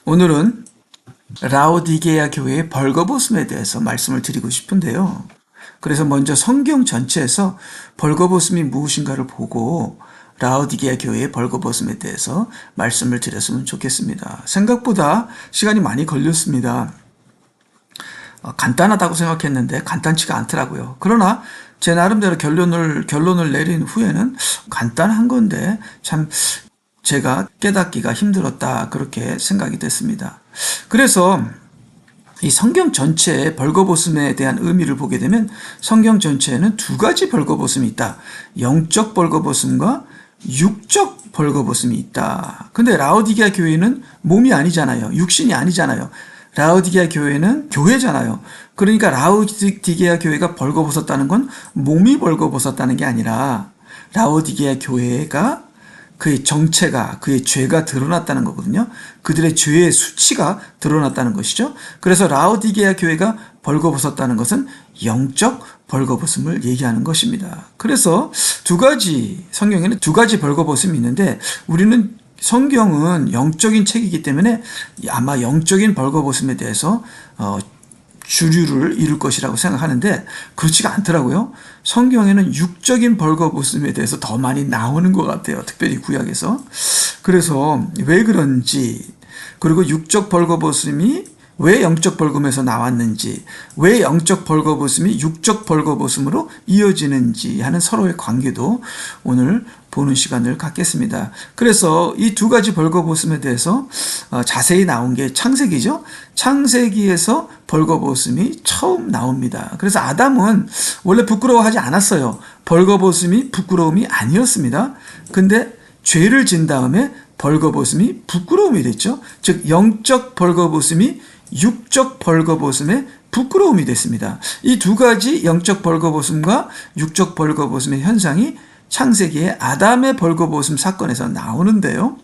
오늘은 라오디게아 교회의 벌거벗음에 대해서 말씀을 드리고 싶은데요. 그래서 먼저 성경 전체에서 벌거벗음이 무엇인가를 보고 라오디게아 교회의 벌거벗음에 대해서 말씀을 드렸으면 좋겠습니다. 생각보다 시간이 많이 걸렸습니다. 간단하다고 생각했는데 간단치가 않더라고요. 그러나 제 나름대로 결론을 내린 후에는 간단한 건데 참 제가 깨닫기가 힘들었다, 그렇게 생각이 됐습니다. 그래서 이 성경 전체의 벌거벗음에 대한 의미를 보게 되면 성경 전체에는 두 가지 벌거벗음이 있다. 영적 벌거벗음과 육적 벌거벗음이 있다. 근데 라오디게아 교회는 몸이 아니잖아요. 육신이 아니잖아요. 라오디게아 교회는 교회잖아요. 그러니까 라오디게아 교회가 벌거벗었다는 건 몸이 벌거벗었다는 게 아니라 라오디게아 교회가 그의 정체가, 그의 죄가 드러났다는 거거든요. 그들의 죄의 수치가 드러났다는 것이죠. 그래서 라오디게아 교회가 벌거벗었다는 것은 영적 벌거벗음을 얘기하는 것입니다. 그래서 성경에는 두 가지 벌거벗음이 있는데 우리는 성경은 영적인 책이기 때문에 아마 영적인 벌거벗음에 대해서 주류를 이룰 것이라고 생각하는데 그렇지가 않더라고요. 성경에는 육적인 벌거벗음에 대해서 더 많이 나오는 것 같아요. 특별히 구약에서. 그래서 왜 그런지, 그리고 육적 벌거벗음이 왜 영적 벌거벗음에서 나왔는지, 왜 영적 벌거벗음이 육적 벌거벗음으로 이어지는지 하는 서로의 관계도 오늘 보는 시간을 갖겠습니다. 그래서 이 두 가지 벌거벗음에 대해서 자세히 나온 게 창세기죠. 창세기에서 벌거벗음이 처음 나옵니다. 그래서 아담은 원래 부끄러워하지 않았어요. 벌거벗음이 부끄러움이 아니었습니다. 근데 죄를 진 다음에 벌거벗음이 부끄러움이 됐죠. 즉 영적 벌거벗음이 육적 벌거벗음의 부끄러움이 됐습니다. 이 두 가지 영적 벌거벗음과 육적 벌거벗음의 현상이 창세기의 아담의 벌거벗음 사건에서 나오는데요.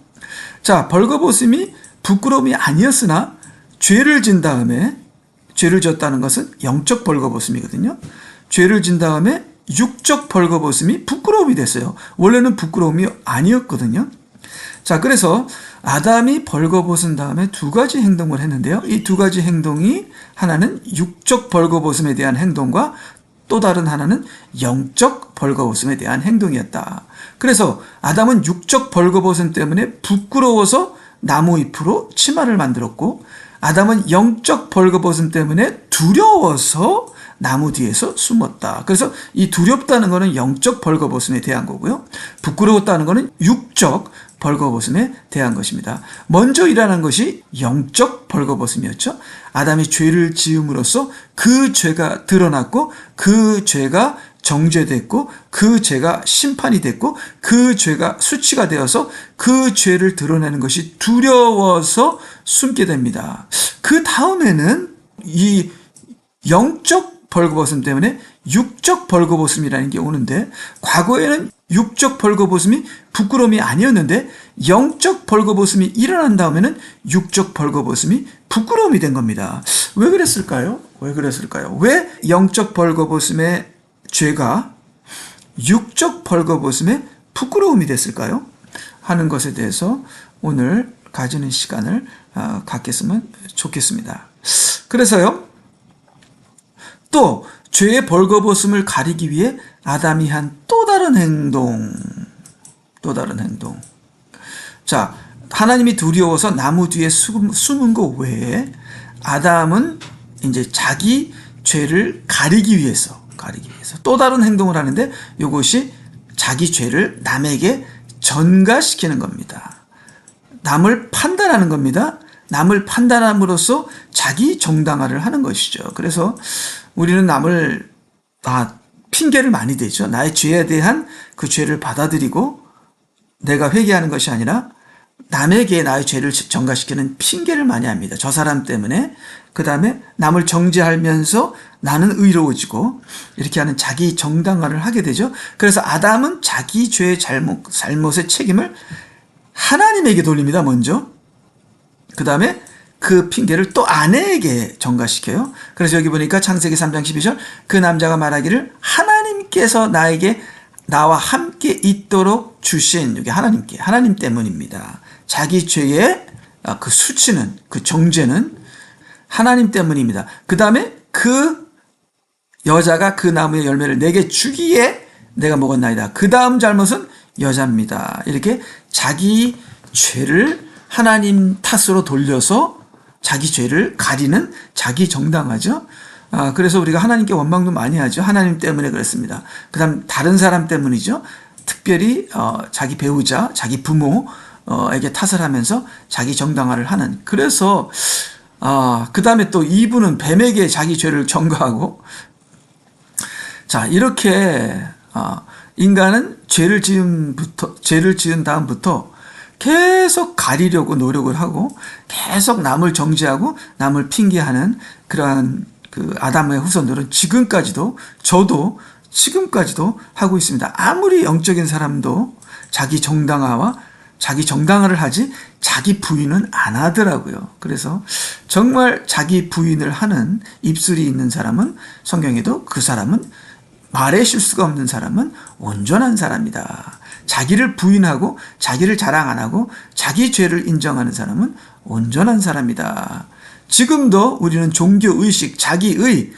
자, 벌거벗음이 부끄러움이 아니었으나 죄를 진 다음에, 죄를 졌다는 것은 영적 벌거벗음이거든요. 죄를 진 다음에 육적 벌거벗음이 부끄러움이 됐어요. 원래는 부끄러움이 아니었거든요. 자, 그래서 아담이 벌거벗은 다음에 두 가지 행동을 했는데요. 이 두 가지 행동이 하나는 육적 벌거벗음에 대한 행동과 또 다른 하나는 영적 벌거벗음에 대한 행동이었다. 그래서 아담은 육적 벌거벗음 때문에 부끄러워서 나무 잎으로 치마를 만들었고, 아담은 영적 벌거벗음 때문에 두려워서 나무 뒤에서 숨었다. 그래서 이 두렵다는 것은 영적 벌거벗음에 대한 거고요. 부끄러웠다는 것은 육적 벌거벗음에 대한 것입니다. 먼저 일어난 것이 영적 벌거벗음이었죠. 아담이 죄를 지음으로써 그 죄가 드러났고, 그 죄가 정죄됐고, 그 죄가 심판이 됐고, 그 죄가 수치가 되어서 그 죄를 드러내는 것이 두려워서 숨게 됩니다. 그 다음에는 이 영적 벌거벗음 때문에 육적 벌거벗음이라는 게 오는데, 과거에는 육적 벌거벗음이 부끄러움이 아니었는데 영적 벌거벗음이 일어난 다음에는 육적 벌거벗음이 부끄러움이 된 겁니다. 왜 그랬을까요? 왜 영적 벌거벗음의 죄가 육적 벌거벗음의 부끄러움이 됐을까요? 하는 것에 대해서 오늘 가지는 시간을 갖겠으면 좋겠습니다. 그래서요, 또 죄의 벌거벗음을 가리기 위해 아담이 한 또 다른 행동. 자, 하나님이 두려워서 나무 뒤에 숨은 것 외에 아담은 이제 자기 죄를 가리기 위해서 또 다른 행동을 하는데, 이것이 자기 죄를 남에게 전가시키는 겁니다. 남을 판단하는 겁니다. 남을 판단함으로써 자기 정당화를 하는 것이죠. 그래서 우리는 남을 핑계를 많이 대죠. 나의 죄에 대한 그 죄를 받아들이고 내가 회개하는 것이 아니라 남에게 나의 죄를 전가시키는 핑계를 많이 합니다. 저 사람 때문에. 그 다음에 남을 정죄하면서 나는 의로워지고, 이렇게 하는 자기 정당화를 하게 되죠. 그래서 아담은 자기 죄의 잘못의 책임을 하나님에게 돌립니다, 먼저. 그 다음에 그 핑계를 또 아내에게 전가시켜요. 그래서 여기 보니까 창세기 3장 12절, 그 남자가 말하기를 하나님께서 나와 함께 있도록 주신, 여기 하나님 때문입니다. 자기 죄의 그 수치는, 그 정죄는 하나님 때문입니다. 그 다음에 그 여자가 그 나무의 열매를 내게 주기에 내가 먹었나이다. 그 다음 잘못은 여자입니다. 이렇게 자기 죄를 하나님 탓으로 돌려서 자기 죄를 가리는 자기 정당화죠. 그래서 우리가 하나님께 원망도 많이 하죠. 하나님 때문에 그랬습니다. 그 다음 다른 사람 때문이죠. 특별히 자기 배우자, 자기 부모에게 탓을 하면서 자기 정당화를 하는. 그래서 그 다음에 또 이분은 뱀에게 자기 죄를 전가하고, 자, 이렇게 인간은 죄를 지은 다음부터 계속 가리려고 노력을 하고 계속 남을 정죄하고 남을 핑계하는 그러한 그 아담의 후손들은 지금까지도, 저도 지금까지도 하고 있습니다. 아무리 영적인 사람도 자기 정당화와 자기 정당화를 하지 자기 부인은 안 하더라고요. 그래서 정말 자기 부인을 하는 입술이 있는 사람은, 성경에도 그 사람은, 말에 실수가 없는 사람은 온전한 사람이다. 자기를 부인하고 자기를 자랑 안 하고 자기 죄를 인정하는 사람은 온전한 사람이다. 지금도 우리는 종교의식, 자기의,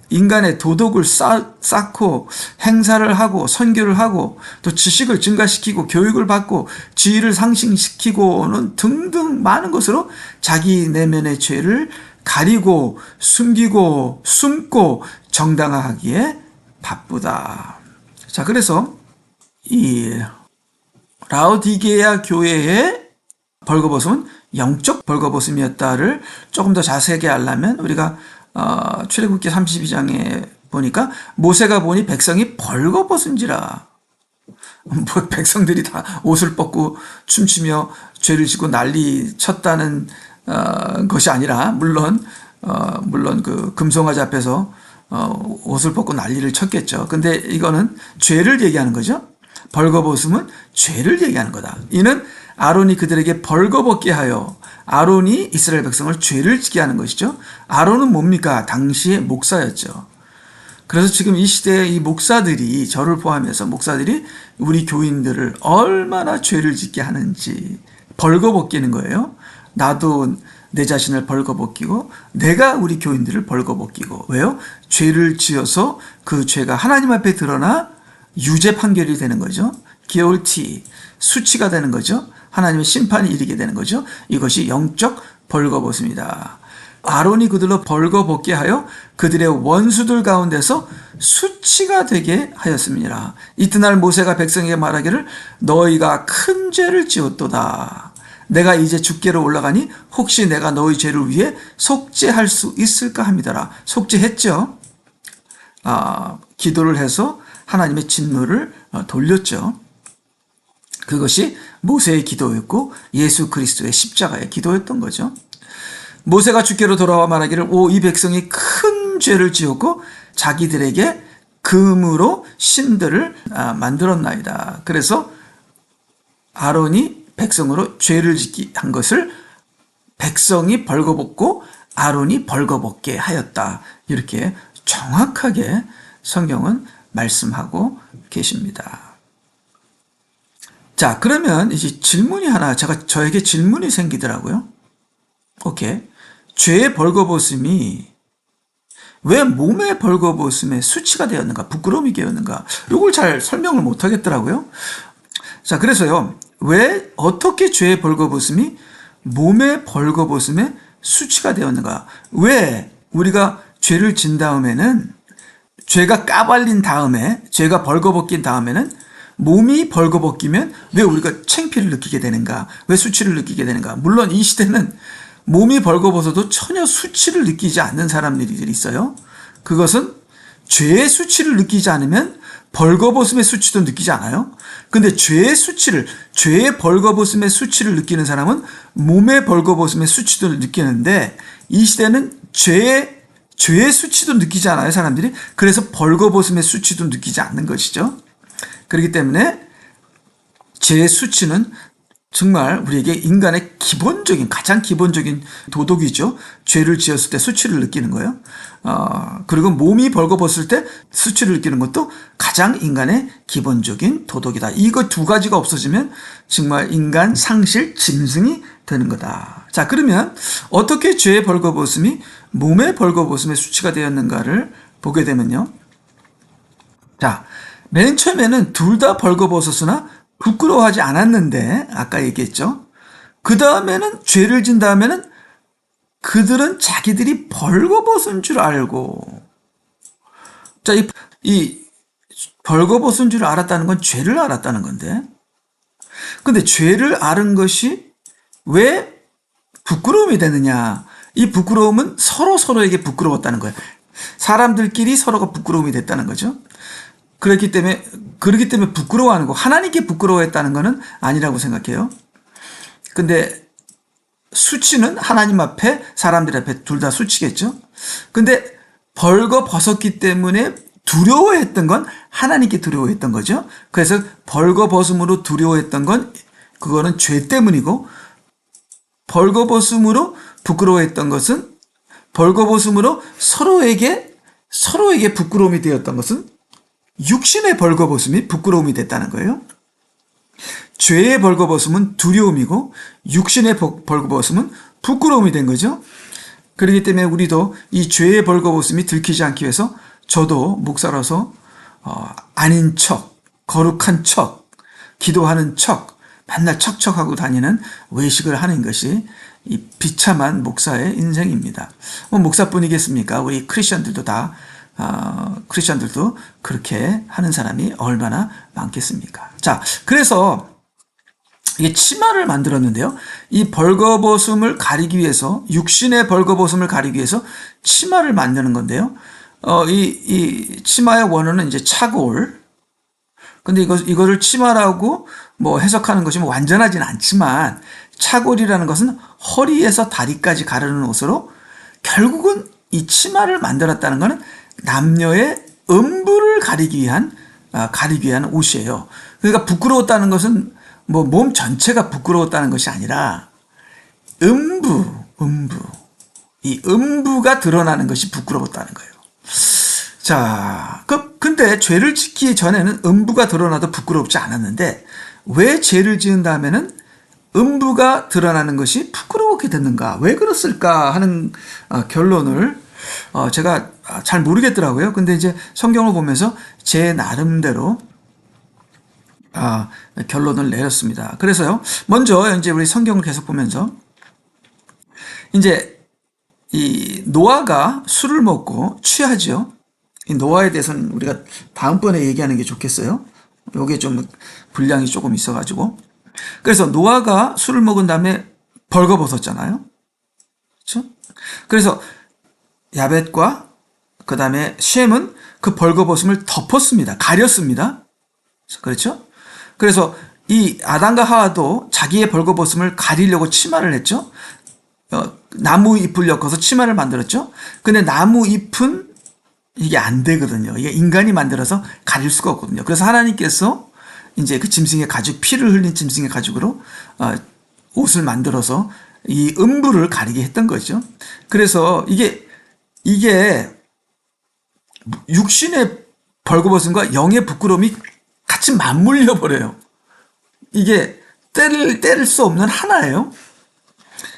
인간의 도덕을 쌓고 행사를 하고 선교를 하고 또 지식을 증가시키고 교육을 받고 지위를 상승시키고는 등등 많은 것으로 자기 내면의 죄를 가리고 숨기고 숨고 정당화하기에 바쁘다. 자, 그래서 이 라오디게아 교회의 벌거벗음은 영적 벌거벗음이었다를 조금 더 자세하게 알려면 우리가 출애굽기 32장에 보니까 모세가 보니 백성이 벌거벗은지라. 뭐 백성들이 다 옷을 벗고 춤추며 죄를 지고 난리 쳤다는 것이 아니라, 물론 그 금송아지 앞에서 옷을 벗고 난리를 쳤겠죠. 근데 이거는 죄를 얘기하는 거죠. 벌거벗음은 죄를 얘기하는 거다. 이는 아론이 그들에게 벌거벗게 하여, 아론이 이스라엘 백성을 죄를 지게 하는 것이죠. 아론은 뭡니까? 당시의 목사였죠. 그래서 지금 이 시대의 이 목사들이, 저를 포함해서 목사들이 우리 교인들을 얼마나 죄를 짓게 하는지 벌거벗기는 거예요. 나도 내 자신을 벌거벗기고 내가 우리 교인들을 벌거벗기고. 왜요? 죄를 지어서 그 죄가 하나님 앞에 드러나 유죄 판결이 되는 거죠. guilty, 수치가 되는 거죠. 하나님의 심판이 이르게 되는 거죠. 이것이 영적 벌거벗음이다. 아론이 그들로 벌거벗게 하여 그들의 원수들 가운데서 수치가 되게 하였습니다. 이튿날 모세가 백성에게 말하기를 너희가 큰 죄를 지었도다. 내가 이제 주께로 올라가니 혹시 내가 너희 죄를 위해 속죄할 수 있을까 합니다라. 속죄했죠. 기도를 해서 하나님의 진노를 돌렸죠. 그것이 모세의 기도였고 예수 그리스도의 십자가의 기도였던 거죠. 모세가 주께로 돌아와 말하기를 이 백성이 큰 죄를 지었고 자기들에게 금으로 신들을 만들었나이다. 그래서 아론이 백성으로 죄를 짓게 한 것을 백성이 벌거벗고 아론이 벌거벗게 하였다. 이렇게 정확하게 성경은 말씀하고 계십니다. 자, 그러면 이제 질문이 하나, 저에게 질문이 생기더라고요. 오케이. 죄의 벌거벗음이 왜 몸의 벌거벗음의 수치가 되었는가, 부끄러움이 되었는가, 이걸 잘 설명을 못 하겠더라고요. 자, 그래서요, 왜, 어떻게 죄의 벌거벗음이 몸의 벌거벗음의 수치가 되었는가? 왜 우리가 죄를 진 다음에는, 죄가 까발린 다음에, 죄가 벌거벗긴 다음에는 몸이 벌거벗기면 왜 우리가 창피를 느끼게 되는가? 왜 수치를 느끼게 되는가? 물론 이 시대는 몸이 벌거벗어도 전혀 수치를 느끼지 않는 사람들이 있어요. 그것은 죄의 수치를 느끼지 않으면 벌거벗음의 수치도 느끼지 않아요. 근데 죄의 벌거벗음의 수치를 느끼는 사람은 몸의 벌거벗음의 수치도 느끼는데, 이 시대는 죄의 수치도 느끼지 않아요, 사람들이. 그래서 벌거벗음의 수치도 느끼지 않는 것이죠. 그렇기 때문에 죄의 수치는 정말 우리에게 인간의 가장 기본적인 도덕이죠. 죄를 지었을 때 수치를 느끼는 거예요. 그리고 몸이 벌거벗을 때 수치를 느끼는 것도 가장 인간의 기본적인 도덕이다. 이거 두 가지가 없어지면 정말 인간 상실, 짐승이 되는 거다. 자, 그러면 어떻게 죄의 벌거벗음이 몸의 벌거벗음의 수치가 되었는가를 보게 되면요. 자, 맨 처음에는 둘 다 벌거벗었으나 부끄러워하지 않았는데, 아까 얘기했죠. 그 다음에는 죄를 진 다음에는 그들은 자기들이 벌거벗은 줄 알고. 자, 이 벌거벗은 줄 알았다는 건 죄를 알았다는 건데. 근데 죄를 아는 것이 왜 부끄러움이 되느냐? 이 부끄러움은 서로에게 부끄러웠다는 거예요. 사람들끼리 서로가 부끄러움이 됐다는 거죠. 그렇기 때문에 부끄러워하는 거, 하나님께 부끄러워했다는 것은 아니라고 생각해요. 근데 수치는 하나님 앞에, 사람들 앞에 둘 다 수치겠죠. 근데 벌거벗었기 때문에 두려워했던 건 하나님께 두려워했던 거죠. 그래서 벌거벗음으로 두려워했던 건 그거는 죄 때문이고, 벌거벗음으로 부끄러워했던 것은, 벌거벗음으로 서로에게 부끄러움이 되었던 것은 육신의 벌거벗음이 부끄러움이 됐다는 거예요. 죄의 벌거벗음은 두려움이고 육신의 벌거벗음은 부끄러움이 된 거죠. 그렇기 때문에 우리도 이 죄의 벌거벗음이 들키지 않기 위해서 저도 목사로서 아닌 척, 거룩한 척, 기도하는 척, 맨날 척척하고 다니는 외식을 하는 것이 이 비참한 목사의 인생입니다. 목사뿐이겠습니까? 우리 크리스천들도 크리스천들도 그렇게 하는 사람이 얼마나 많겠습니까? 자, 그래서 이게 치마를 만들었는데요. 이 벌거벗음을 가리기 위해서, 육신의 벌거벗음을 가리기 위해서 치마를 만드는 건데요. 이 치마의 원어는 이제 차골. 근데 이거를 치마라고 해석하는 것이 완전하진 않지만, 차골이라는 것은 허리에서 다리까지 가르는 옷으로, 결국은 이 치마를 만들었다는 것은 남녀의 음부를 가리기 위한 옷이에요. 그러니까 부끄러웠다는 것은 몸 전체가 부끄러웠다는 것이 아니라 이 음부가 드러나는 것이 부끄러웠다는 거예요. 자, 근데 죄를 짓기 전에는 음부가 드러나도 부끄럽지 않았는데 왜 죄를 지은 다음에는 음부가 드러나는 것이 부끄러웠게 됐는가? 왜 그랬을까 하는 결론을 제가 잘 모르겠더라고요. 근데 이제 성경을 보면서 제 나름대로 결론을 내렸습니다. 그래서요, 먼저 이제 우리 성경을 계속 보면서 이제 이 노아가 술을 먹고 취하죠. 이 노아에 대해서는 우리가 다음번에 얘기하는 게 좋겠어요. 요게 좀 분량이 조금 있어가지고. 그래서 노아가 술을 먹은 다음에 벌거벗었잖아요. 그렇죠? 그래서 야벳과 그 다음에 셈은 그 벌거벗음을 덮었습니다. 가렸습니다. 그렇죠? 그래서 이 아담과 하와도 자기의 벌거벗음을 가리려고 치마를 했죠. 나무 잎을 엮어서 치마를 만들었죠. 근데 나무 잎은 이게 안 되거든요. 이게 인간이 만들어서 가릴 수가 없거든요. 그래서 하나님께서 이제 그 짐승의 가죽, 피를 흘린 짐승의 가죽으로 옷을 만들어서 이 음부를 가리게 했던 거죠. 그래서 이게 육신의 벌거벗음과 영의 부끄러움이 같이 맞물려 버려요. 이게 떼를 수 없는 하나예요.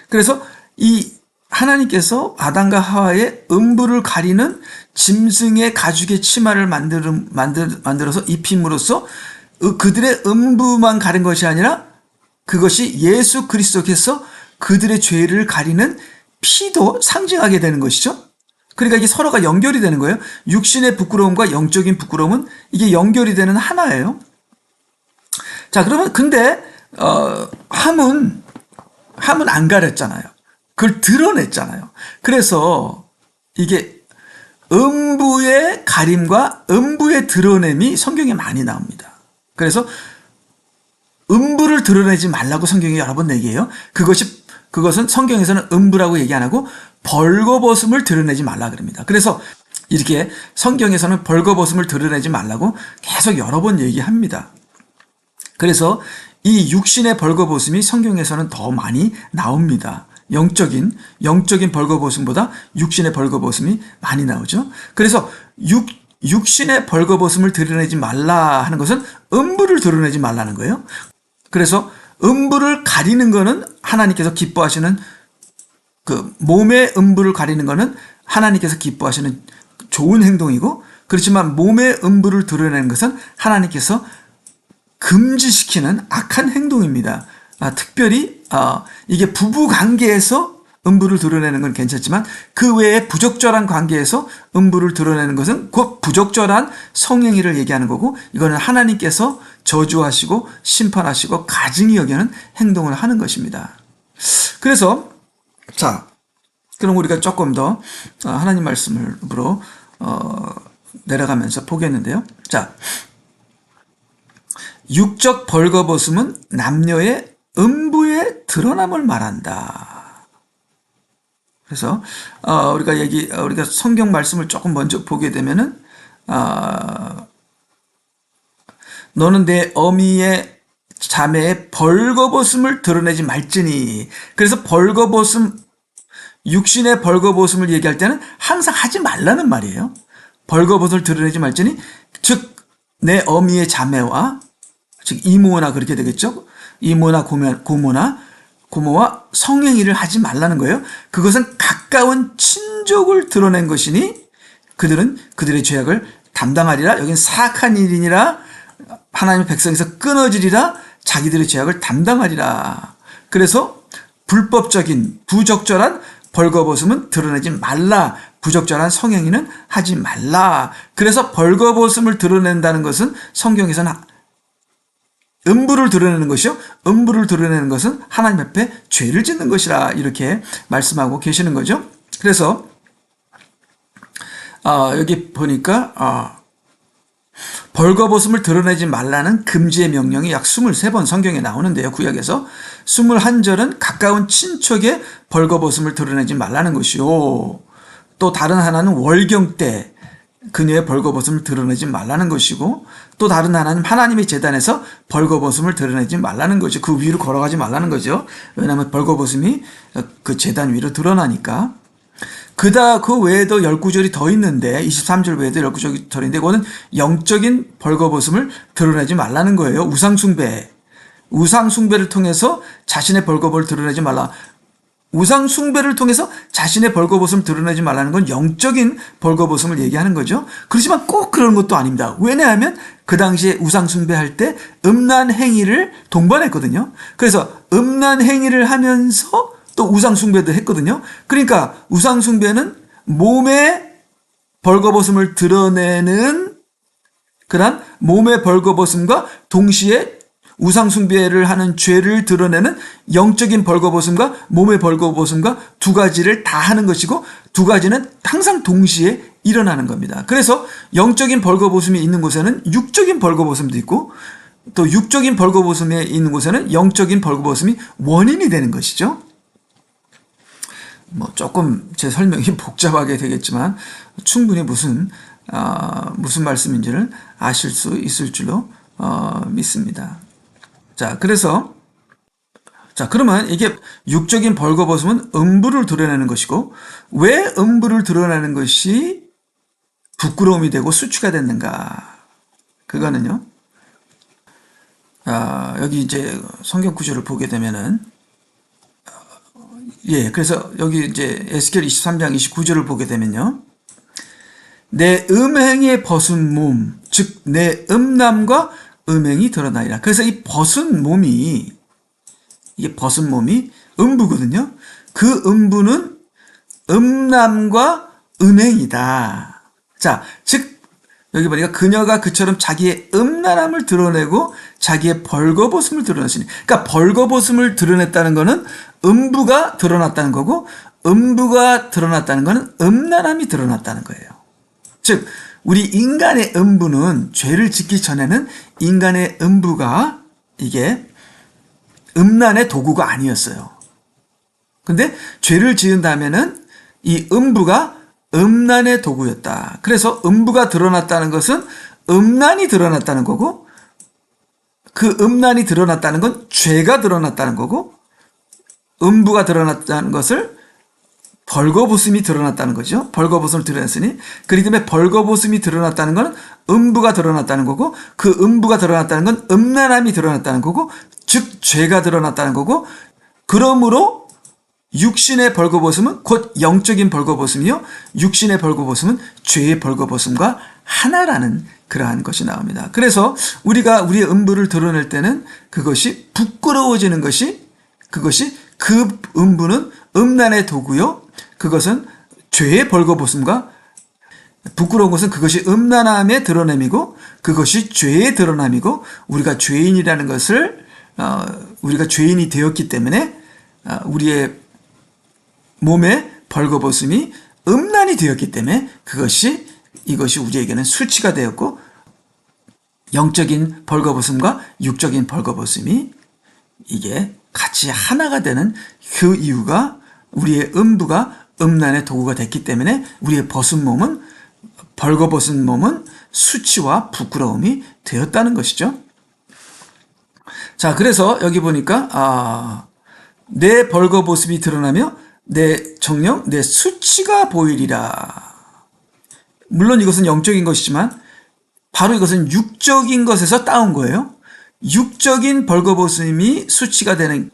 그래서 이 하나님께서 아담과 하와의 음부를 가리는 짐승의 가죽의 치마를 만들어서 입힘으로써 그들의 음부만 가린 것이 아니라 그것이 예수 그리스도께서 그들의 죄를 가리는 피도 상징하게 되는 것이죠. 그러니까 이게 서로가 연결이 되는 거예요. 육신의 부끄러움과 영적인 부끄러움은 이게 연결이 되는 하나예요. 자, 그러면 근데 함은 안 가렸잖아요. 그걸 드러냈잖아요. 그래서 이게 음부의 가림과 음부의 드러냄이 성경에 많이 나옵니다. 그래서 음부를 드러내지 말라고 성경이 여러 번 얘기해요. 그것은 성경에서는 음부라고 얘기 안 하고 벌거벗음을 드러내지 말라 그럽니다. 그래서 이렇게 성경에서는 벌거벗음을 드러내지 말라고 계속 여러 번 얘기합니다. 그래서 이 육신의 벌거벗음이 성경에서는 더 많이 나옵니다. 영적인 벌거벗음보다 육신의 벌거벗음이 많이 나오죠. 그래서 육신의 벌거벗음을 드러내지 말라 하는 것은 음부를 드러내지 말라는 거예요. 그래서 음부를 가리는 거는 하나님께서 기뻐하시는, 그 몸의 음부를 가리는 거는 하나님께서 기뻐하시는 좋은 행동이고, 그렇지만 몸의 음부를 드러내는 것은 하나님께서 금지시키는 악한 행동입니다. 특별히 이게 부부 관계에서 음부를 드러내는 건 괜찮지만 그 외에 부적절한 관계에서 음부를 드러내는 것은 곧 부적절한 성행위를 얘기하는 거고, 이거는 하나님께서 저주하시고 심판하시고 가증히 여기는 행동을 하는 것입니다. 그래서 자, 그럼 우리가 조금 더 하나님 말씀으로 내려가면서 보겠는데요. 자, 육적 벌거벗음은 남녀의 음부의 드러남을 말한다. 그래서 우리가 성경 말씀을 조금 먼저 보게 되면은 너는 내 어미의 자매의 벌거벗음을 드러내지 말지니. 그래서 벌거벗음, 육신의 벌거벗음을 얘기할 때는 항상 하지 말라는 말이에요. 벌거벗음을 드러내지 말지니, 즉 내 어미의 자매와, 즉 이모나 그렇게 되겠죠. 이모나 고모와 성행위를 하지 말라는 거예요. 그것은 가까운 친족을 드러낸 것이니 그들은 그들의 죄악을 담당하리라. 여긴 사악한 일이니라. 하나님의 백성에서 끊어지리라. 자기들의 죄악을 담당하리라. 그래서 불법적인 부적절한 벌거벗음은 드러내지 말라. 부적절한 성행위는 하지 말라. 그래서 벌거벗음을 드러낸다는 것은 성경에서는 음부를 드러내는 것이요, 음부를 드러내는 것은 하나님 앞에 죄를 짓는 것이라, 이렇게 말씀하고 계시는 거죠. 그래서 여기 보니까 벌거벗음을 드러내지 말라는 금지의 명령이 약 23번 성경에 나오는데요. 구약에서 21절은 가까운 친척의 벌거벗음을 드러내지 말라는 것이요, 또 다른 하나는 월경 때 그녀의 벌거벗음을 드러내지 말라는 것이고, 또 다른 하나는 하나님의 제단에서 벌거벗음을 드러내지 말라는 거죠. 그 위로 걸어가지 말라는 거죠. 왜냐하면 벌거벗음이 그 제단 위로 드러나니까. 그 외에도 19절이 더 있는데, 23절 외에도 19절이 더 있는데, 그거는 영적인 벌거벗음을 드러내지 말라는 거예요. 우상숭배를 통해서 자신의 벌거벗음을 드러내지 말라. 우상숭배를 통해서 자신의 벌거벗음을 드러내지 말라는 건 영적인 벌거벗음을 얘기하는 거죠. 그렇지만 꼭 그런 것도 아닙니다. 왜냐하면 그 당시에 우상숭배할 때 음란 행위를 동반했거든요. 그래서 음란 행위를 하면서 또 우상숭배도 했거든요. 그러니까 우상숭배는 몸의 벌거벗음을 드러내는 그런 몸의 벌거벗음과 동시에 우상숭배를 하는 죄를 드러내는 영적인 벌거벗음과 몸의 벌거벗음과 두 가지를 다 하는 것이고, 두 가지는 항상 동시에 일어나는 겁니다. 그래서 영적인 벌거벗음이 있는 곳에는 육적인 벌거벗음도 있고, 또 육적인 벌거벗음이 있는 곳에는 영적인 벌거벗음이 원인이 되는 것이죠. 조금 제 설명이 복잡하게 되겠지만 충분히 무슨 말씀인지를 아실 수 있을 줄로 믿습니다. 그러면 이게 육적인 벌거벗음은 음부를 드러내는 것이고, 왜 음부를 드러내는 것이 부끄러움이 되고 수치가 됐는가? 그거는요, 여기 이제 성경 구절을 보게 되면은, 그래서 여기 이제 에스겔 23장 29절을 보게 되면요, 내 음행에 벗은 몸, 즉 내 음남과 음행이 드러나리라. 그래서 이 벗은 몸이 음부거든요. 그 음부는 음남과 음행이다. 자, 즉 여기 보니까 그녀가 그처럼 자기의 음란함을 드러내고 자기의 벌거벗음을 드러냈으니, 그러니까 벌거벗음을 드러냈다는 거는 음부가 드러났다는 거고, 음부가 드러났다는 거는 음란함이 드러났다는 거예요. 즉 우리 인간의 음부는, 죄를 짓기 전에는 인간의 음부가 이게 음란의 도구가 아니었어요. 근데 죄를 지은 다음에는 이 음부가 음란의 도구였다. 그래서 음부가 드러났다는 것은 음란이 드러났다는 거고, 그 음란이 드러났다는 건 죄가 드러났다는 거고, 음부가 드러났다는 것을 벌거벗음이 드러났다는 거죠. 벌거벗음을 드러냈으니, 그렇기 때문에 벌거벗음이 드러났다는 건 음부가 드러났다는 거고, 그 음부가 드러났다는 건 음란함이 드러났다는 거고, 즉 죄가 드러났다는 거고, 그러므로 육신의 벌거벗음은 곧 영적인 벌거벗음이요, 육신의 벌거벗음은 죄의 벌거벗음과 하나라는 그러한 것이 나옵니다. 그래서 우리가 우리의 음부를 드러낼 때는 그것이 부끄러워지는 것이, 그것이 그 음부는 음란의 도구요, 그것은 죄의 벌거벗음과, 부끄러운 것은 그것이 음란함의 드러냄이고 그것이 죄의 드러남이고, 우리가 죄인이라는 것을 우리가 죄인이 되었기 때문에 우리의 몸의 벌거벗음이 음란이 되었기 때문에 이것이 우리에게는 수치가 되었고, 영적인 벌거벗음과 육적인 벌거벗음이 이게 같이 하나가 되는 그 이유가 우리의 음부가 음란의 도구가 됐기 때문에 우리의 벌거벗은 몸은 수치와 부끄러움이 되었다는 것이죠. 자, 그래서 여기 보니까 내 벌거벗음이 드러나며 내 정령, 내 수치가 보이리라. 물론 이것은 영적인 것이지만 바로 이것은 육적인 것에서 따온 거예요. 육적인 벌거벗음이 수치가 되는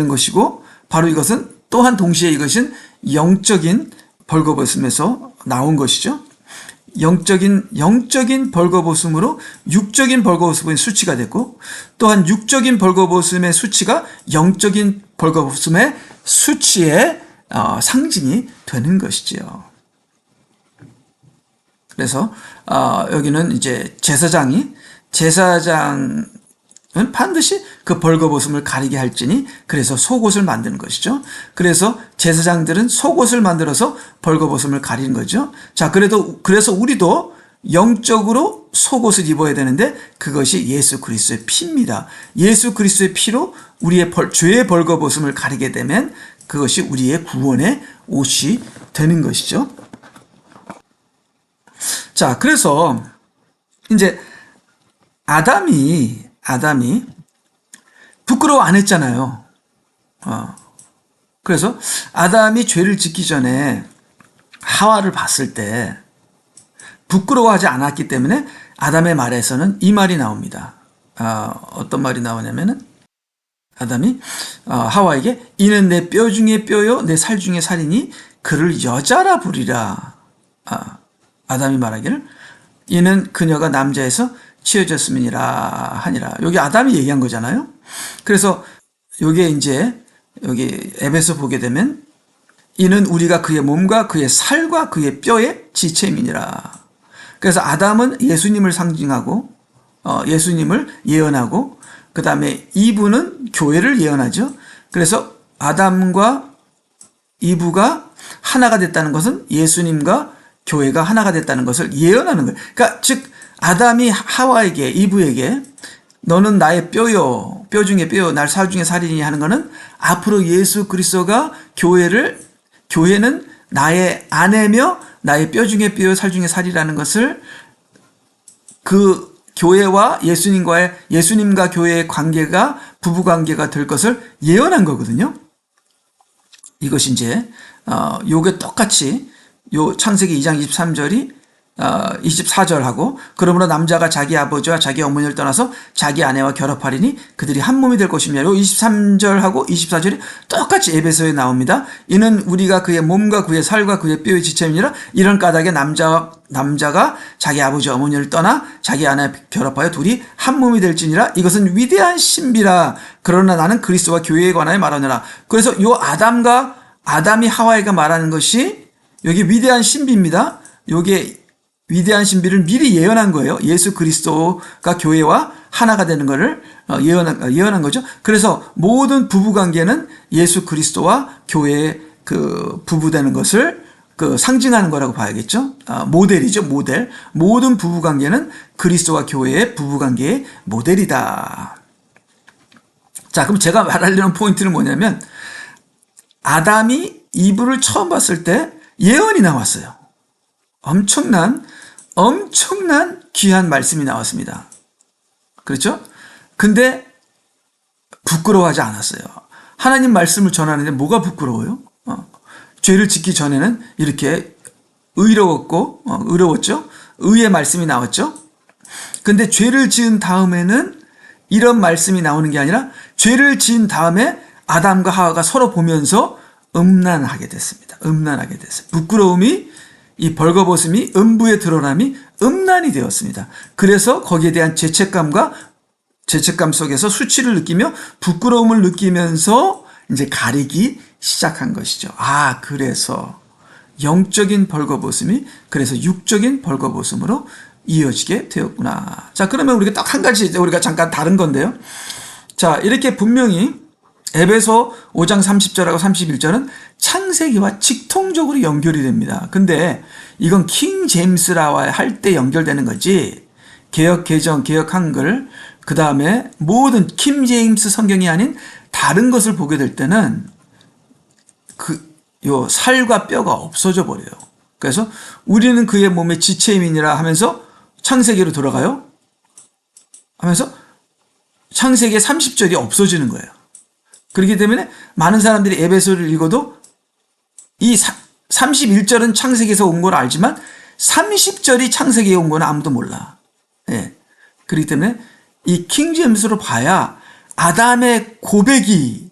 것이고, 바로 이것은 또한 동시에 이것은 영적인 벌거벗음에서 나온 것이죠. 영적인 벌거벗음으로 육적인 벌거벗음의 수치가 됐고, 또한 육적인 벌거벗음의 수치가 영적인 벌거벗음의 수치의 상징이 되는 것이지요. 그래서 여기는 이제 제사장은 반드시 그 벌거벗음을 가리게 할지니 그래서 속옷을 만드는 것이죠. 그래서 제사장들은 속옷을 만들어서 벌거벗음을 가리는 거죠. 자, 그래서 우리도 영적으로 속옷을 입어야 되는데 그것이 예수 그리스도의 피입니다. 예수 그리스도의 피로 우리의 죄의 벌거벗음을 가리게 되면 그것이 우리의 구원의 옷이 되는 것이죠. 자, 그래서 이제 아담이 부끄러워 안 했잖아요. 그래서 아담이 죄를 짓기 전에 하와를 봤을 때 부끄러워하지 않았기 때문에 아담의 말에서는 이 말이 나옵니다. 어떤 말이 나오냐면은 아담이 하와에게 이는 내 뼈 중에 뼈요 내 살 중에 살이니 그를 여자라 부리라. 아담이 말하기를 이는 그녀가 남자에서 치어졌음이니라 하니라. 여기 아담이 얘기한 거잖아요. 그래서 요게 이제 여기 에베소 보게 되면 이는 우리가 그의 몸과 그의 살과 그의 뼈의 지체임이니라. 그래서 아담은 예수님을 상징하고 예수님을 예언하고, 그 다음에 이브는 교회를 예언하죠. 그래서 아담과 이브가 하나가 됐다는 것은 예수님과 교회가 하나가 됐다는 것을 예언하는 거예요. 그러니까 즉 아담이 하와에게, 이브에게 너는 나의 뼈요, 뼈 중에 뼈요, 날 살 중에 살이니 하는 거는 앞으로 예수 그리스도가 교회는 나의 아내며 나의 뼈 중에 뼈요, 살 중에 살이라는 것을 그 교회와 예수님과 교회의 관계가 부부 관계가 될 것을 예언한 거거든요. 이것이 이제 요게 똑같이 요 창세기 2장 24절하고 그러므로 남자가 자기 아버지와 자기 어머니를 떠나서 자기 아내와 결합하리니 그들이 한 몸이 될 것이며, 요 23절하고 24절이 똑같이 에베소에 나옵니다. 이는 우리가 그의 몸과 그의 살과 그의 뼈의 지체이니라. 이런 까닭에 남자가 자기 아버지 어머니를 떠나 자기 아내와 결합하여 둘이 한 몸이 될지니라. 이것은 위대한 신비라. 그러나 나는 그리스도와 교회에 관하여 말하노라. 그래서 요 아담이 하와에게 말하는 것이 여기 위대한 신비입니다. 요게 위대한 신비를 미리 예언한 거예요. 예수 그리스도가 교회와 하나가 되는 것을 예언한 거죠. 그래서 모든 부부 관계는 예수 그리스도와 교회의 그 부부되는 것을 상징하는 거라고 봐야겠죠. 모델이죠, 모델. 모든 부부 관계는 그리스도와 교회의 부부 관계의 모델이다. 자, 그럼 제가 말하려는 포인트는 뭐냐면 아담이 이브를 처음 봤을 때 예언이 나왔어요. 엄청난 귀한 말씀이 나왔습니다. 그렇죠? 근데 부끄러워하지 않았어요. 하나님 말씀을 전하는데 뭐가 부끄러워요? 죄를 짓기 전에는 이렇게 의로웠죠? 의의 말씀이 나왔죠? 근데 죄를 지은 다음에는 이런 말씀이 나오는 게 아니라 죄를 지은 다음에 아담과 하와가 서로 보면서 음란하게 됐습니다. 음란하게 됐어요. 부끄러움이, 이 벌거벗음이, 음부의 드러남이 음란이 되었습니다. 그래서 거기에 대한 죄책감 속에서 수치를 느끼며 부끄러움을 느끼면서 이제 가리기 시작한 것이죠. 그래서 영적인 벌거벗음이 그래서 육적인 벌거벗음으로 이어지게 되었구나. 자, 그러면 우리가 딱 한 가지 우리가 잠깐 다른 건데요. 자, 이렇게 분명히 에베소 5장 30절하고 31절은 창세기와 직통적으로 연결이 됩니다. 근데 이건 킹 제임스라와 할 때 연결되는 거지. 개역 개정, 개역 한글, 그 다음에 모든 킹 제임스 성경이 아닌 다른 것을 보게 될 때는 요 살과 뼈가 없어져 버려요. 그래서 우리는 그의 몸의 지체임이니라 하면서 창세기로 돌아가요. 하면서 창세기의 30절이 없어지는 거예요. 그렇기 때문에 많은 사람들이 에베소를 읽어도 이 31절은 창세기에서 온 걸 알지만 30절이 창세기에 온 건 아무도 몰라. 예. 그렇기 때문에 이 킹제임스로 봐야 아담의 고백이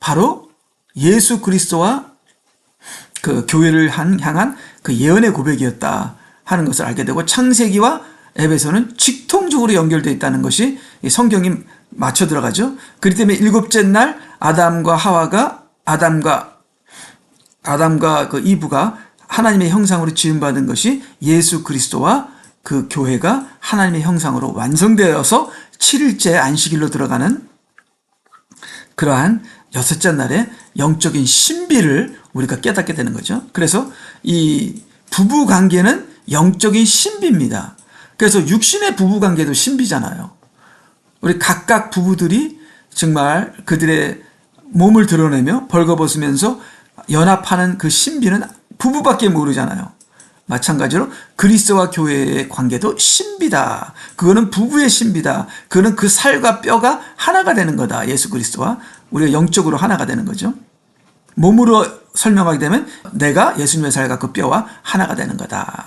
바로 예수 그리스도와 그 교회를 향한 그 예언의 고백이었다 하는 것을 알게 되고, 창세기와 에베소는 직통적으로 연결되어 있다는 것이 성경이 맞춰 들어가죠. 그렇기 때문에 일곱째 날 아담과 그 이브가 하나님의 형상으로 지음받은 것이 예수 그리스도와 그 교회가 하나님의 형상으로 완성되어서 7일째 안식일로 들어가는 그러한 여섯째 날의 영적인 신비를 우리가 깨닫게 되는 거죠. 그래서 이 부부 관계는 영적인 신비입니다. 그래서 육신의 부부 관계도 신비잖아요. 우리 각각 부부들이 정말 그들의 몸을 드러내며 벌거벗으면서 연합하는 그 신비는 부부밖에 모르잖아요. 마찬가지로 그리스도와 교회의 관계도 신비다. 그거는 부부의 신비다. 그거는 그 살과 뼈가 하나가 되는 거다. 예수 그리스도와 우리가 영적으로 하나가 되는 거죠. 몸으로 설명하게 되면 내가 예수님의 살과 그 뼈와 하나가 되는 거다.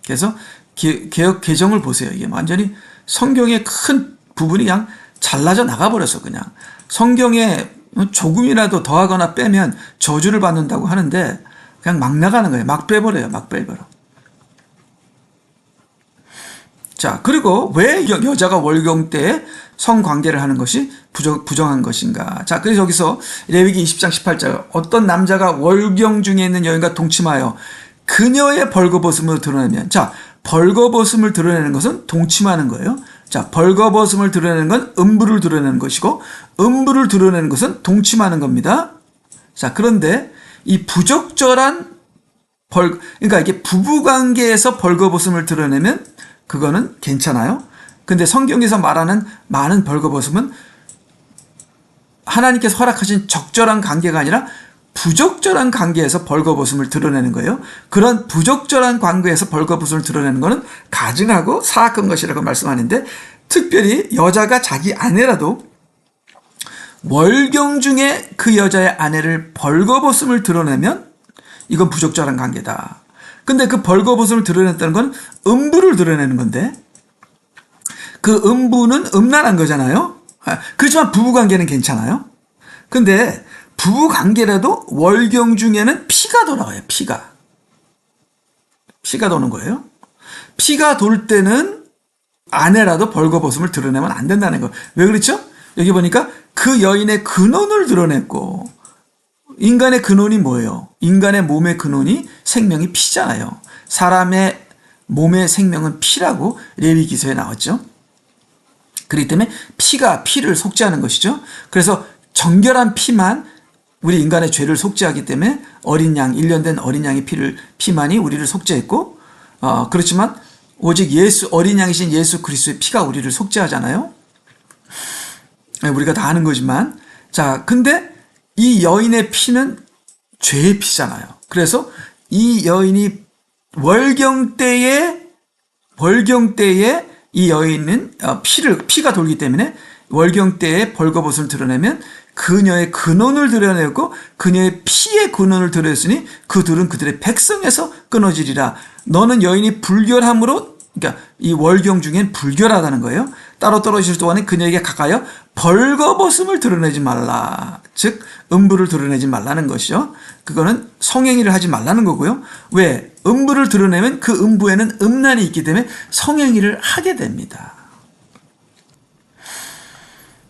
그래서 개역 개정을 보세요. 이게 완전히 성경의 큰 부분이 그냥 잘라져 나가버려서 그냥 성경에 조금이라도 더하거나 빼면 저주를 받는다고 하는데 그냥 막 나가는 거예요. 막 빼버려요. 막 빼버려. 자, 그리고 왜 여자가 월경 때에 성관계를 하는 것이 부정한 것인가? 자, 그래서 여기서 레위기 20장 18절 어떤 남자가 월경 중에 있는 여인과 동침하여 그녀의 벌거벗음을 드러내면, 자, 벌거벗음을 드러내는 것은 동침하는 거예요. 자, 벌거벗음을 드러내는 건 음부를 드러내는 것이고 음부를 드러내는 것은 동침하는 겁니다. 자, 그런데 이 부적절한 그러니까 이게 부부관계에서 벌거벗음을 드러내면 그거는 괜찮아요. 근데 성경에서 말하는 많은 벌거벗음은 하나님께서 허락하신 적절한 관계가 아니라 부적절한 관계에서 벌거벗음을 드러내는 거예요. 그런 부적절한 관계에서 벌거벗음을 드러내는 것은 가증하고 사악한 것이라고 말씀하는데, 특별히 여자가 자기 아내라도 월경 중에 그 여자의 아내를 벌거벗음을 드러내면 이건 부적절한 관계다. 근데 그 벌거벗음을 드러냈다는 건 음부를 드러내는 건데, 그 음부는 음란한 거잖아요. 그렇지만 부부관계는 괜찮아요. 근데 부부관계라도 월경 중에는 피가 돌아와요. 피가 도는 거예요. 피가 돌 때는 아내라도 벌거벗음을 드러내면 안 된다는 거예요. 왜 그렇죠? 여기 보니까 그 여인의 근원을 드러냈고, 인간의 근원이 뭐예요? 인간의 몸의 근원이 생명이 피잖아요. 사람의 몸의 생명은 피라고 레위기서에 나왔죠. 그렇기 때문에 피가 피를 속죄하는 것이죠. 그래서 정결한 피만 우리 인간의 죄를 속죄하기 때문에 어린 양, 1년 된 어린 양의 피만이 우리를 속죄했고, 그렇지만 오직 어린 양이신 예수 그리스도의 피가 우리를 속죄하잖아요. 우리가 다 아는 거지만, 자, 근데 이 여인의 피는 죄의 피잖아요. 그래서 이 여인이 월경 때에 이 여인은 피가 돌기 때문에 월경 때에 벌거벗음을 드러내면 그녀의 근원을 드러내고 그녀의 피의 근원을 드러냈으니 그 둘은 그들의 백성에서 끊어지리라. 너는 여인이 불결함으로 그러니까 이 월경 중엔 불결하다는 거예요. 따로 떨어질 동안에 그녀에게 가까이어 벌거벗음을 드러내지 말라. 즉 음부를 드러내지 말라는 것이죠. 그거는 성행위를 하지 말라는 거고요. 왜? 음부를 드러내면 그 음부에는 음란이 있기 때문에 성행위를 하게 됩니다.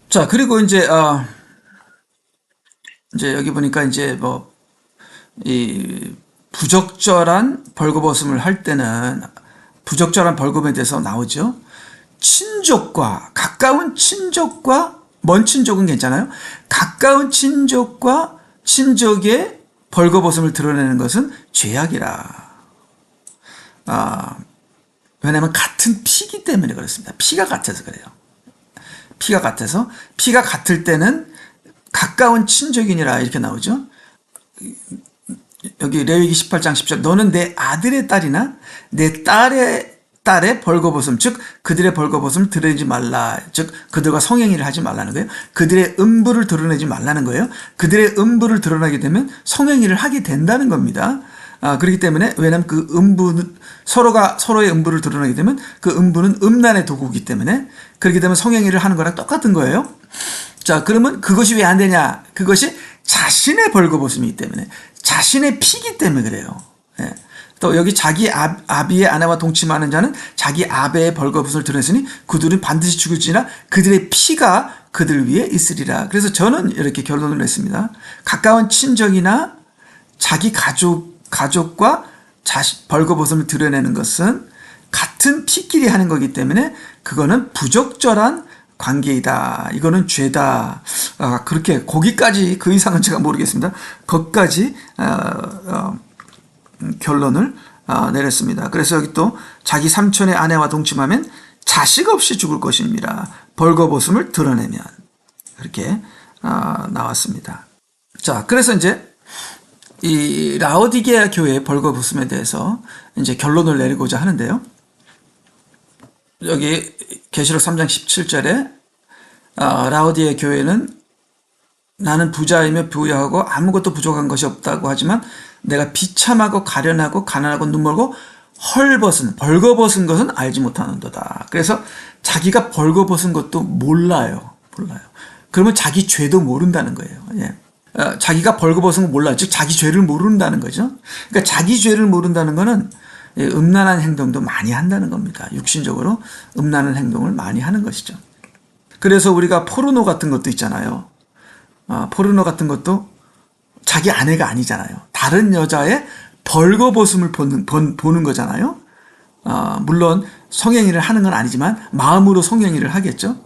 자, 그리고 이제 여기 보니까 이제 이 부적절한 벌거벗음을 할 때는 부적절한 벌거벗음에 대해서 나오죠. 친족과 가까운 친족과 먼 친족은 괜찮아요. 가까운 친족과 친족의 벌거벗음을 드러내는 것은 죄악이라. 왜냐하면 같은 피기 때문에 그렇습니다. 피가 같아서 그래요. 피가 같아서 피가 같을 때는 가까운 친족이니라 이렇게 나오죠. 여기 레위기 18장 10절 너는 내 아들의 딸이나 내 딸의 벌거벗음 즉 그들의 벌거벗음을 드러내지 말라. 즉 그들과 성행위를 하지 말라는 거예요. 그들의 음부를 드러내지 말라는 거예요. 그들의 음부를 드러나게 되면 성행위를 하게 된다는 겁니다. 그렇기 때문에 왜냐하면 그 음부는 서로가 서로의 음부를 드러내게 되면 그 음부는 음란의 도구이기 때문에 그렇게 되면 성행위를 하는 거랑 똑같은 거예요. 자, 그러면 그것이 왜 안 되냐? 그것이 자신의 벌거벗음이기 때문에 자신의 피기 때문에 그래요. 예. 또 여기 자기 아비의 아내와 동침하는 자는 자기 아베의 벌거벗음을 드러냈으니 그들은 반드시 죽을지나 그들의 피가 그들 위에 있으리라. 그래서 저는 이렇게 결론을 냈습니다. 가까운 친정이나 자기 가족과 벌거벗음을 드러내는 것은 같은 피끼리 하는 거기 때문에 그거는 부적절한 관계이다. 이거는 죄다. 그렇게 거기까지 그 이상은 제가 모르겠습니다. 거기까지 결론을 내렸습니다. 그래서 여기 또 자기 삼촌의 아내와 동침하면 자식 없이 죽을 것입니다. 벌거벗음을 드러내면 그렇게 나왔습니다. 자, 그래서 이제 이 라오디게아 교회의 벌거벗음에 대해서 이제 결론을 내리고자 하는데요. 여기 계시록 3장 17절에 라오디게아 교회는 나는 부자이며 부유하고 아무것도 부족한 것이 없다고 하지만 내가 비참하고 가련하고 가난하고 눈멀고 헐벗은 벌거벗은 것은 알지 못하는도다. 그래서 자기가 벌거벗은 것도 몰라요. 그러면 자기 죄도 모른다는 거예요. 예. 자기가 벌거벗은 거 몰라요. 즉 자기 죄를 모른다는 거죠. 그러니까 자기 죄를 모른다는 거는 음란한 행동도 많이 한다는 겁니다. 육신적으로 음란한 행동을 많이 하는 것이죠. 그래서 우리가 포르노 같은 것도 있잖아요. 포르노 같은 것도 자기 아내가 아니잖아요. 다른 여자의 벌거벗음을 보는 거잖아요. 물론 성행위를 하는 건 아니지만 마음으로 성행위를 하겠죠.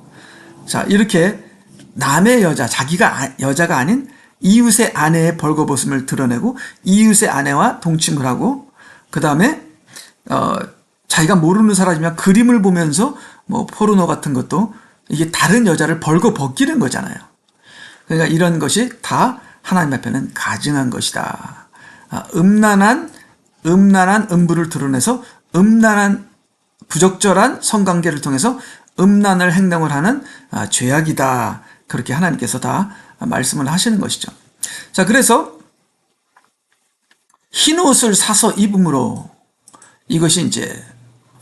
자, 이렇게 남의 여자, 자기가 여자가 아닌 이웃의 아내의 벌거벗음을 드러내고 이웃의 아내와 동침을 하고 그 다음에 자기가 모르는 사람이면 그림을 보면서 포르노 같은 것도 이게 다른 여자를 벌거벗기는 거잖아요. 그러니까 이런 것이 다 하나님 앞에는 가증한 것이다. 음란한 음부를 드러내서 음란한 부적절한 성관계를 통해서 음란을 행동을 하는 죄악이다. 그렇게 하나님께서 다 말씀을 하시는 것이죠. 자, 그래서 흰 옷을 사서 입음으로 이것이 이제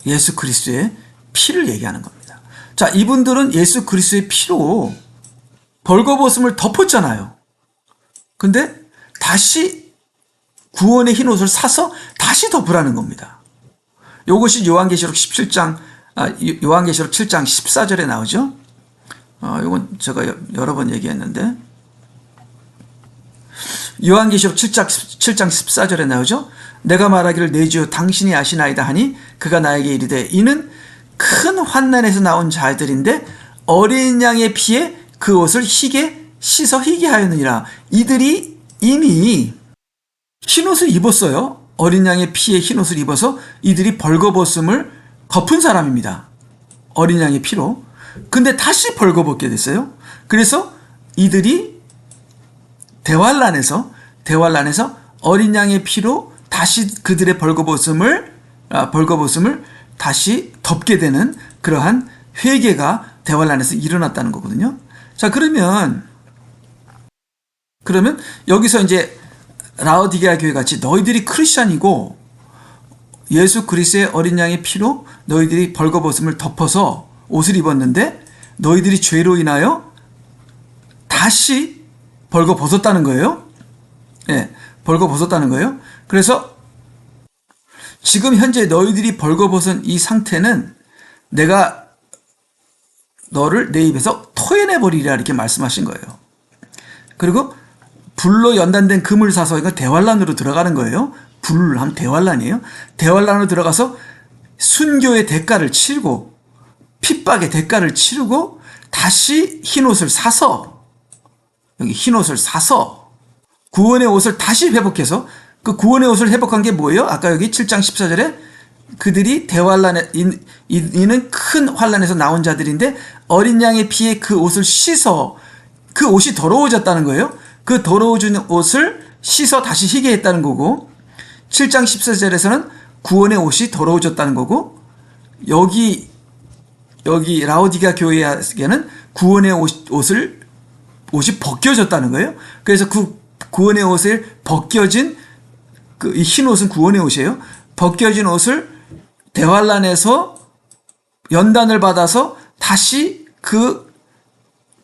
예수 그리스도의 피를 얘기하는 겁니다. 자, 이분들은 예수 그리스도의 피로 벌거벗음을 덮었잖아요. 근데 다시 구원의 흰 옷을 사서 다시 덮으라는 겁니다. 이것이 요한계시록 7장 14절에 나오죠. 이건 제가 여러 번 얘기했는데 요한계시록 7장 14절에 나오죠. 내가 말하기를 내 주여 당신이 아시나이다 하니 그가 나에게 이르되 이는 큰 환난에서 나온 자들인데 어린 양의 피에 그 옷을 씻어 희게 하였느니라. 이들이 이미 흰옷을 입었어요. 어린 양의 피에 흰옷을 입어서 이들이 벌거벗음을 덮은 사람입니다. 어린 양의 피로. 근데 다시 벌거벗게 됐어요. 그래서 이들이 대환란에서 어린 양의 피로 다시 그들의 벌거벗음을 다시 덮게 되는 그러한 회개가 대환란에서 일어났다는 거거든요. 자, 그러면 여기서 이제 라오디게아 교회 같이 너희들이 크리스찬이고 예수 그리스도의 어린 양의 피로 너희들이 벌거벗음을 덮어서 옷을 입었는데 너희들이 죄로 인하여 다시 벌거벗었다는 거예요. 예, 벌거벗었다는 거예요. 그래서 지금 현재 너희들이 벌거벗은 이 상태는 내가 너를 내 입에서 토해내버리리라 이렇게 말씀하신 거예요. 그리고 불로 연단된 금을 사서 이거 대환란으로 들어가는 거예요. 불 하면 대환란이에요. 대환란으로 들어가서 순교의 대가를 치르고 핍박의 대가를 치르고 다시 흰옷을 사서 여기 흰옷을 사서 구원의 옷을 다시 회복해서 그 구원의 옷을 회복한 게 뭐예요? 아까 여기 7장 14절에 그들이 대환란에 이는 큰 환란에서 나온 자들인데 어린 양의 피에 그 옷을 씻어 그 옷이 더러워졌다는 거예요. 그 더러워진 옷을 씻어 다시 희게 했다는 거고 7장 14절에서는 구원의 옷이 더러워졌다는 거고 여기 라오디게아 교회에게는 구원의 옷이 벗겨졌다는 거예요. 그래서 그 구원의 옷을 벗겨진 이 흰 옷은 구원의 옷이에요. 벗겨진 옷을 대환란에서 연단을 받아서 다시 그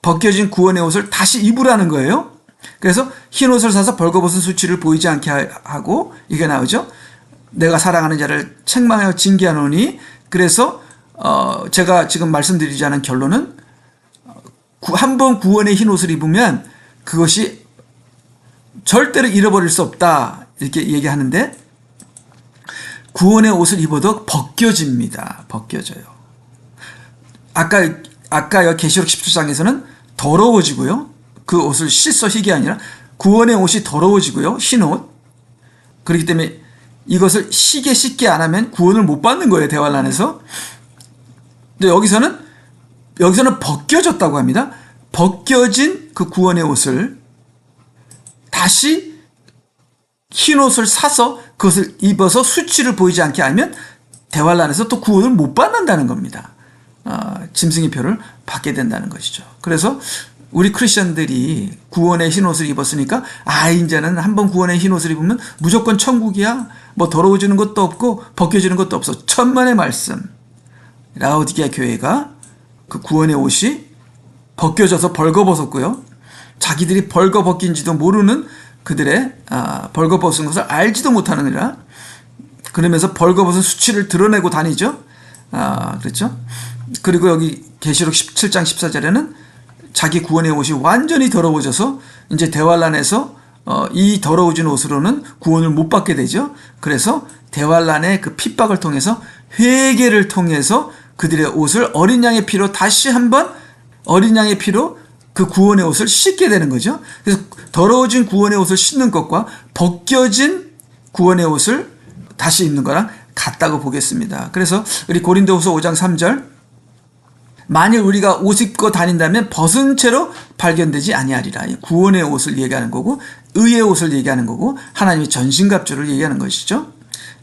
벗겨진 구원의 옷을 다시 입으라는 거예요. 그래서 흰 옷을 사서 벌거벗은 수치를 보이지 않게 하고 이게 나오죠. 내가 사랑하는 자를 책망하여 징계하노니 그래서 제가 지금 말씀드리자는 결론은 한 번 구원의 흰 옷을 입으면 그것이 절대로 잃어버릴 수 없다 이렇게 얘기하는데 구원의 옷을 입어도 벗겨집니다. 벗겨져요. 아까 여기 계시록 17장에서는 더러워지고요. 그 옷을 씻어 희게 아니라 구원의 옷이 더러워지고요. 흰 옷. 그렇기 때문에 이것을 희게 씻게 안 하면 구원을 못 받는 거예요. 대환란에서. 근데 여기서는 벗겨졌다고 합니다. 벗겨진 그 구원의 옷을 다시 흰 옷을 사서 그것을 입어서 수치를 보이지 않게 하면 대환란에서 또 구원을 못 받는다는 겁니다. 짐승의 표를 받게 된다는 것이죠. 그래서 우리 크리스천들이 구원의 흰 옷을 입었으니까 이제는 한번 구원의 흰 옷을 입으면 무조건 천국이야. 뭐 더러워지는 것도 없고 벗겨지는 것도 없어. 천만의 말씀. 라오디게아 교회가 그 구원의 옷이 벗겨져서 벌거벗었고요. 자기들이 벌거벗긴지도 모르는 그들의 벌거벗은 것을 알지도 못하느니라. 그러면서 벌거벗은 수치를 드러내고 다니죠. 그렇죠. 그리고 여기 계시록 17장 14절에는 자기 구원의 옷이 완전히 더러워져서 이제 대환란에서 이 더러워진 옷으로는 구원을 못 받게 되죠. 그래서 대환란의 그 핍박을 통해서 회개를 통해서 그들의 옷을 어린 양의 피로 다시 한번 어린 양의 피로 그 구원의 옷을 씻게 되는 거죠. 그래서 더러워진 구원의 옷을 씻는 것과 벗겨진 구원의 옷을 다시 입는 거랑 같다고 보겠습니다. 그래서 우리 고린도후서 5장 3절 만일 우리가 옷 입고 다닌다면 벗은 채로 발견되지 아니하리라. 구원의 옷을 얘기하는 거고 의의 옷을 얘기하는 거고 하나님의 전신갑주를 얘기하는 것이죠.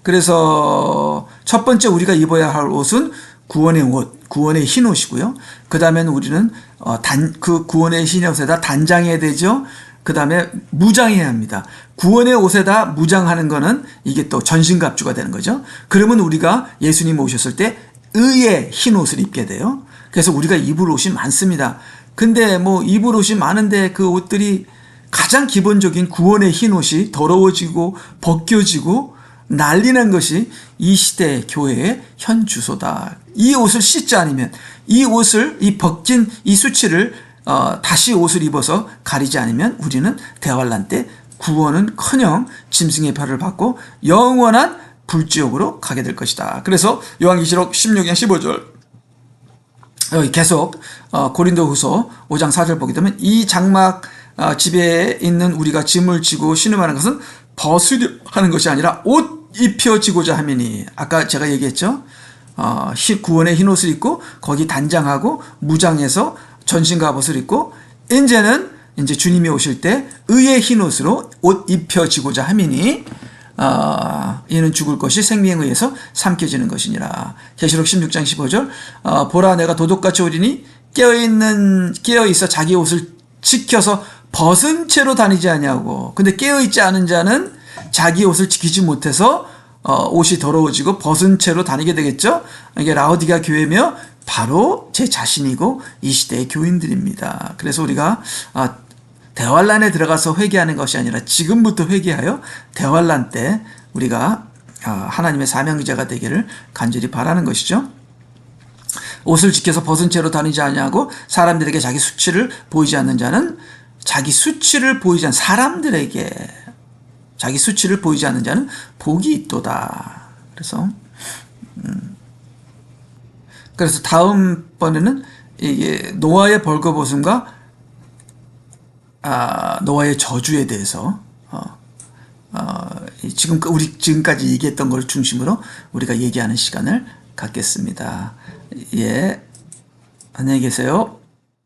그래서 첫 번째 우리가 입어야 할 옷은 구원의 옷, 구원의 흰 옷이고요. 그 다음에는 우리는 그 구원의 흰 옷에다 단장해야 되죠. 그 다음에 무장해야 합니다. 구원의 옷에다 무장하는 거는 이게 또 전신갑주가 되는 거죠. 그러면 우리가 예수님 오셨을 때 의의 흰 옷을 입게 돼요. 그래서 우리가 입을 옷이 많습니다. 근데 뭐 입을 옷이 많은데 그 옷들이 가장 기본적인 구원의 흰 옷이 더러워지고 벗겨지고 난리난 것이 이 시대의 교회의 현 주소다. 이 옷을 씻지 않으면 이 옷을 이 벗긴 이 수치를 다시 옷을 입어서 가리지 않으면 우리는 대환란 때 구원은커녕 짐승의 발을 받고 영원한 불지옥으로 가게 될 것이다. 그래서 요한계시록 16장 15절 여기 계속 고린도후서 5장 4절 보게 되면 이 장막 집에 있는 우리가 짐을 지고 신음하는 것은 벗으려 하는 것이 아니라 옷 입혀지고자 함이니 아까 제가 얘기했죠. 구원의 흰 옷을 입고 거기 단장하고 무장해서 전신갑옷을 입고 이제 주님이 오실 때 의의 흰 옷으로 옷 입혀지고자 함이니 이는 죽을 것이 생명에 의해서 삼켜지는 것이니라. 계시록 16장 15절 보라 내가 도둑같이 오리니 깨어있어 자기 옷을 지켜서 벗은 채로 다니지 아니하고 근데 깨어있지 않은 자는 자기 옷을 지키지 못해서 옷이 더러워지고 벗은 채로 다니게 되겠죠. 이게 라오디가 교회며 바로 제 자신이고 이 시대의 교인들입니다. 그래서 우리가 대환란에 들어가서 회개하는 것이 아니라 지금부터 회개하여 대환란 때 우리가 하나님의 사명자가 되기를 간절히 바라는 것이죠. 옷을 지켜서 벗은 채로 다니지 아니하고 사람들에게 자기 수치를 보이지 않는 자는 자기 수치를 보이지 않는 사람들에게 자기 수치를 보이지 않는 자는 복이 있도다. 그래서 다음번에는 이게 노아의 벌거벗음과 노아의 저주에 대해서 우리 지금까지 얘기했던 걸 중심으로 우리가 얘기하는 시간을 갖겠습니다. 예, 안녕히 계세요.